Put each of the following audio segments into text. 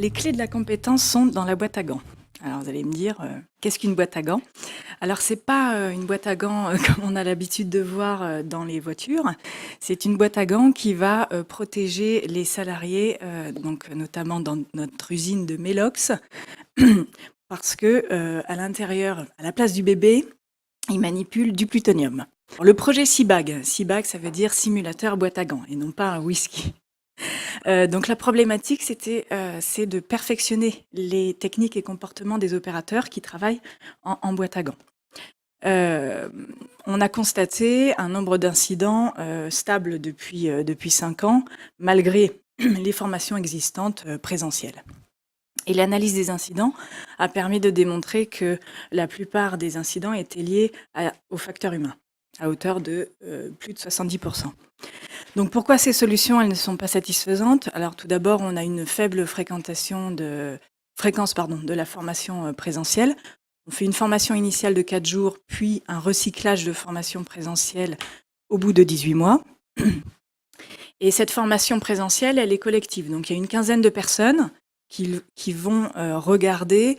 Les clés de la compétence sont dans la boîte à gants. Alors vous allez me dire, qu'est-ce qu'une boîte à gants? Alors c'est pas une boîte à gants comme on a l'habitude de voir dans les voitures. C'est une boîte à gants qui va protéger les salariés, donc notamment dans notre usine de Melox, parce que à l'intérieur, à la place du bébé, ils manipulent du plutonium. Le projet CIBAG, ça veut dire simulateur boîte à gants et non pas un whisky. Donc la problématique, c'est de perfectionner les techniques et comportements des opérateurs qui travaillent en boîte à gants. On a constaté un nombre d'incidents stable depuis 5 ans, malgré les formations existantes présentielles. Et l'analyse des incidents a permis de démontrer que la plupart des incidents étaient liés au facteur humain, à hauteur de plus de 70%. Donc pourquoi ces solutions elles ne sont pas satisfaisantes? Alors tout d'abord, on a une faible fréquence de la formation présentielle. On fait une formation initiale de 4 jours, puis un recyclage de formation présentielle au bout de 18 mois. Et cette formation présentielle, elle est collective. Donc il y a une quinzaine de personnes qui vont regarder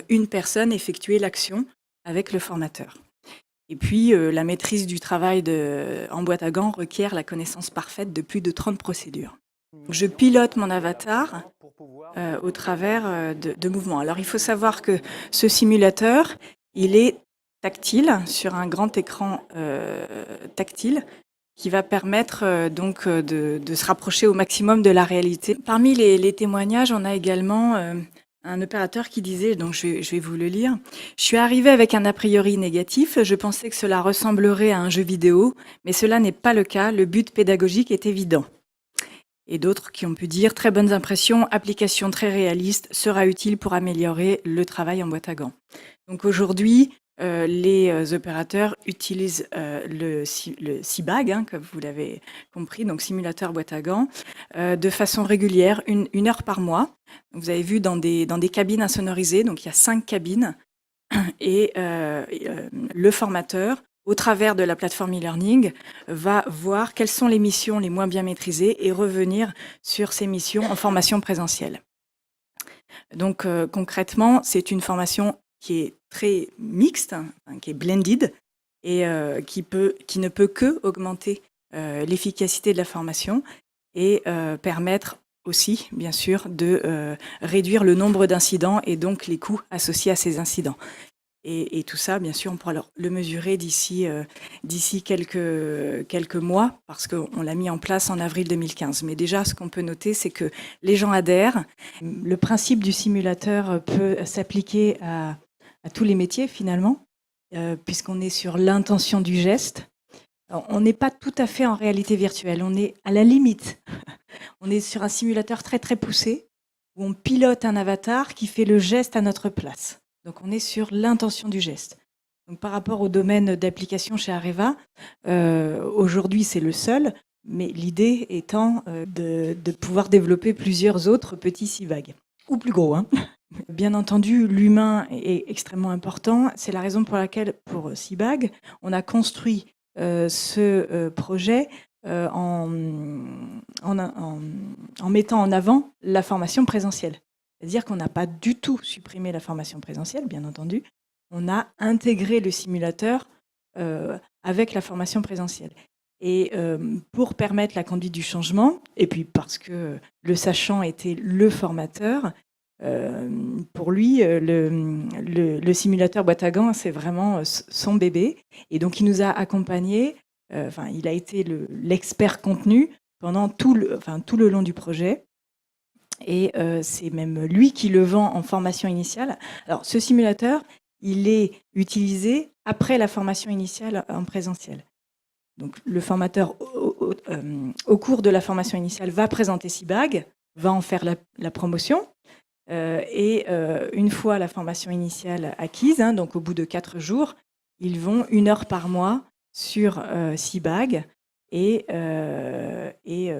une personne effectuer l'action avec le formateur. Et puis, la maîtrise du travail en boîte à gants requiert la connaissance parfaite de plus de 30 procédures. Je pilote mon avatar au travers de mouvements. Alors, il faut savoir que ce simulateur, il est tactile, sur un grand écran tactile, qui va permettre de se rapprocher au maximum de la réalité. Parmi les témoignages, on a également un opérateur qui disait, donc je vais vous le lire, « Je suis arrivé avec un a priori négatif, je pensais que cela ressemblerait à un jeu vidéo, mais cela n'est pas le cas, le but pédagogique est évident. » Et d'autres qui ont pu dire « Très bonnes impressions, application très réaliste, sera utile pour améliorer le travail en boîte à gants. » Donc aujourd'hui, les opérateurs utilisent le CIBAG, comme vous l'avez compris, donc simulateur boîte à gants, de façon régulière, une heure par mois. Vous avez vu dans des cabines insonorisées, donc il y a 5 cabines, et le formateur, au travers de la plateforme e-learning, va voir quelles sont les missions les moins bien maîtrisées et revenir sur ces missions en formation présentielle. Donc concrètement, c'est une formation qui est très mixte, qui est blended, et qui ne peut que augmenter l'efficacité de la formation et permettre aussi, bien sûr, de réduire le nombre d'incidents et donc les coûts associés à ces incidents. Et tout ça, bien sûr, on pourra le mesurer d'ici quelques mois, parce qu'on l'a mis en place en avril 2015. Mais déjà, ce qu'on peut noter, c'est que les gens adhèrent. Le principe du simulateur peut s'appliquer à tous les métiers, finalement, puisqu'on est sur l'intention du geste. Alors, on n'est pas tout à fait en réalité virtuelle, on est à la limite. On est sur un simulateur très, très poussé, où on pilote un avatar qui fait le geste à notre place. Donc on est sur l'intention du geste. Donc, par rapport au domaine d'application chez Areva, aujourd'hui c'est le seul, mais l'idée étant de pouvoir développer plusieurs autres petits CIBAG, ou plus gros. Bien entendu, l'humain est extrêmement important. C'est la raison pour laquelle, pour CIBAG, on a construit ce projet en mettant en avant la formation présentielle. C'est-à-dire qu'on n'a pas du tout supprimé la formation présentielle, bien entendu. On a intégré le simulateur avec la formation présentielle. Et pour permettre la conduite du changement, et puis parce que le sachant était le formateur, pour lui, le simulateur boîte à gants, c'est vraiment son bébé. Et donc, il nous a accompagnés. Il a été l'expert contenu pendant tout le long du projet. Et c'est même lui qui le vend en formation initiale. Alors, ce simulateur, il est utilisé après la formation initiale en présentiel. Donc, le formateur, au cours de la formation initiale, va présenter CIBAG, va en faire la promotion. Et une fois la formation initiale acquise, donc au bout de 4 jours, ils vont 1 heure par mois sur CIBAG et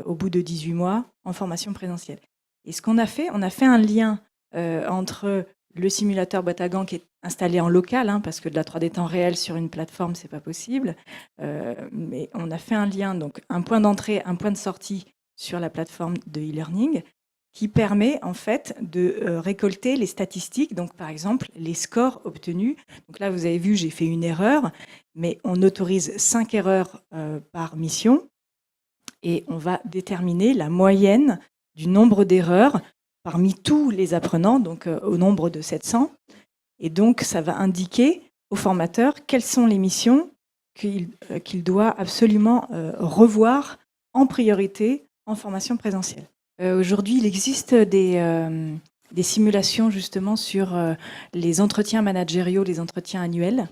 au bout de 18 mois en formation présentielle. Et ce qu'on a fait, on a fait un lien entre le simulateur boîte à gants qui est installé en local, parce que de la 3D temps réel sur une plateforme, c'est pas possible. Mais on a fait un lien, donc un point d'entrée, un point de sortie sur la plateforme de e-learning, qui permet en fait de récolter les statistiques, donc par exemple les scores obtenus. Donc là, vous avez vu, j'ai fait une erreur, mais on autorise 5 erreurs par mission et on va déterminer la moyenne du nombre d'erreurs parmi tous les apprenants, donc au nombre de 700. Et donc, ça va indiquer au formateur quelles sont les missions qu'il doit absolument revoir en priorité en formation présentielle. Aujourd'hui, il existe des simulations justement sur les entretiens managériaux, les entretiens annuels,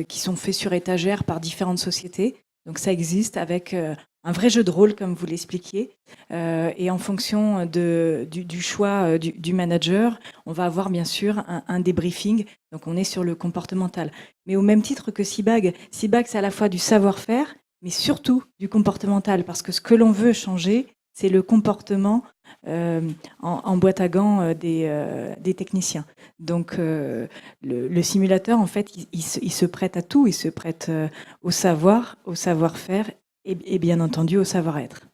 qui sont faits sur étagère par différentes sociétés. Donc ça existe avec un vrai jeu de rôle, comme vous l'expliquiez. Et en fonction du choix du manager, on va avoir bien sûr un débriefing. Donc on est sur le comportemental. Mais au même titre que CIBAG, c'est à la fois du savoir-faire, mais surtout du comportemental. Parce que ce que l'on veut changer, c'est le comportement en boîte à gants des techniciens. Donc le simulateur, en fait, il se prête à tout. Il se prête au savoir, au savoir-faire et bien entendu au savoir-être.